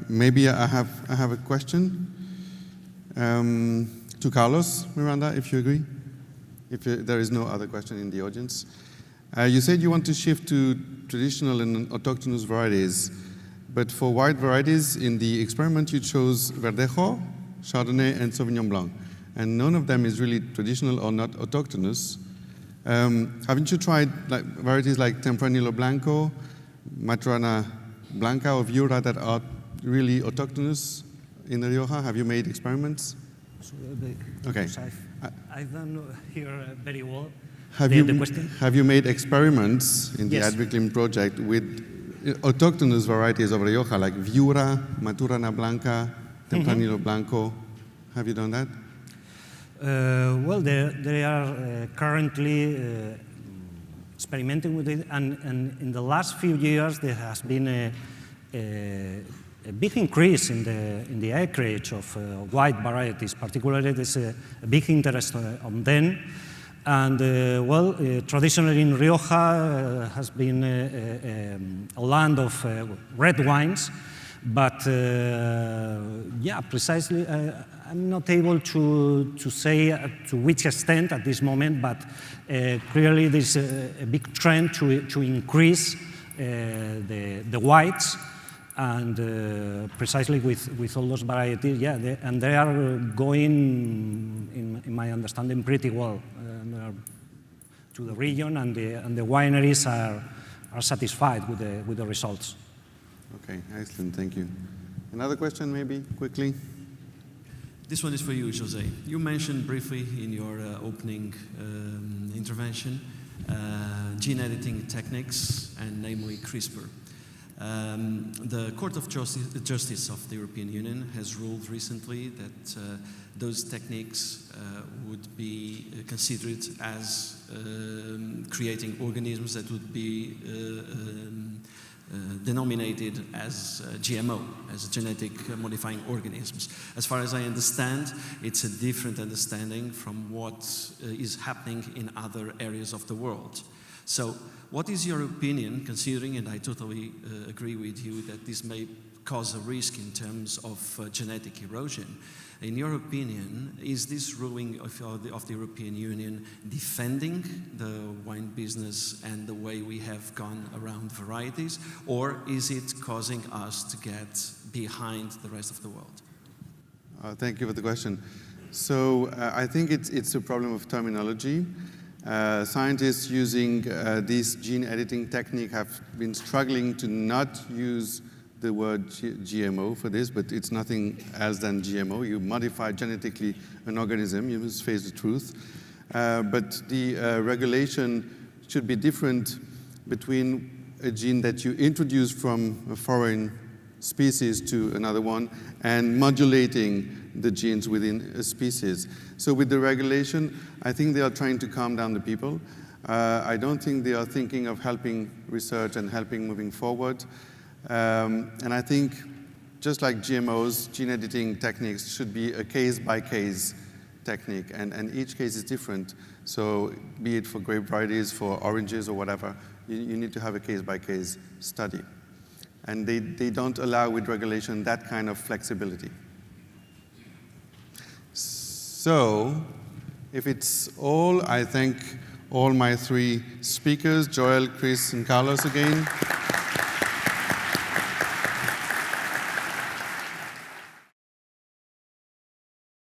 Maybe I have a question to Carlos Miranda, if you agree, if there is no other question in the audience. You said you want to shift to traditional and autochthonous varieties, but for white varieties in the experiment you chose Verdejo, Chardonnay, and Sauvignon Blanc, and none of them is really traditional or not autochthonous. Haven't you tried varieties like Tempranillo Blanco, Maturana Blanca, or Viura that are really autochthonous in the Rioja? Have you made experiments? Okay. I don't hear very well the question. Have you made experiments in the Adviclim project with autochthonous varieties of Rioja, like Viura, Maturana Blanca, Tempranillo Blanco? Have you done that? Well, they are currently experimenting with it, and in the last few years there has been a big increase in the acreage of white varieties. Particularly, there's a big interest on them. And traditionally in Rioja has been a land of red wines, but precisely I'm not able to say to which extent at this moment, but clearly there's a big trend to increase the whites, and precisely with all those varieties, and they are going, in my understanding, pretty well to the region, and the wineries are satisfied with the results. Okay, excellent, thank you. Another question, maybe, quickly? This one is for you, Jose. You mentioned briefly in your opening intervention gene editing techniques, and namely CRISPR. The Court of Justice of the European Union has ruled recently that those techniques would be considered as creating organisms that would be denominated as GMO, as genetic modifying organisms. As far as I understand, it's a different understanding from what is happening in other areas of the world. So what is your opinion, considering, and I totally agree with you, that this may cause a risk in terms of genetic erosion. In your opinion, is this ruling of the European Union defending the wine business and the way we have gone around varieties, or is it causing us to get behind the rest of the world? Thank you for the question. So I think it's a problem of terminology. Scientists using this gene editing technique have been struggling to not use the word GMO for this, but it's nothing else than GMO. You modify genetically an organism, you must face the truth. But the regulation should be different between a gene that you introduce from a foreign species to another one and modulating the genes within a species. So with the regulation, I think they are trying to calm down the people. I don't think they are thinking of helping research and helping moving forward. And I think, just like GMOs, gene editing techniques should be a case-by-case technique, and each case is different. So be it for grape varieties, for oranges or whatever, you need to have a case-by-case study. And they don't allow with regulation that kind of flexibility. So, if it's all, I thank all my three speakers, Joel, Chris, and Carlos again.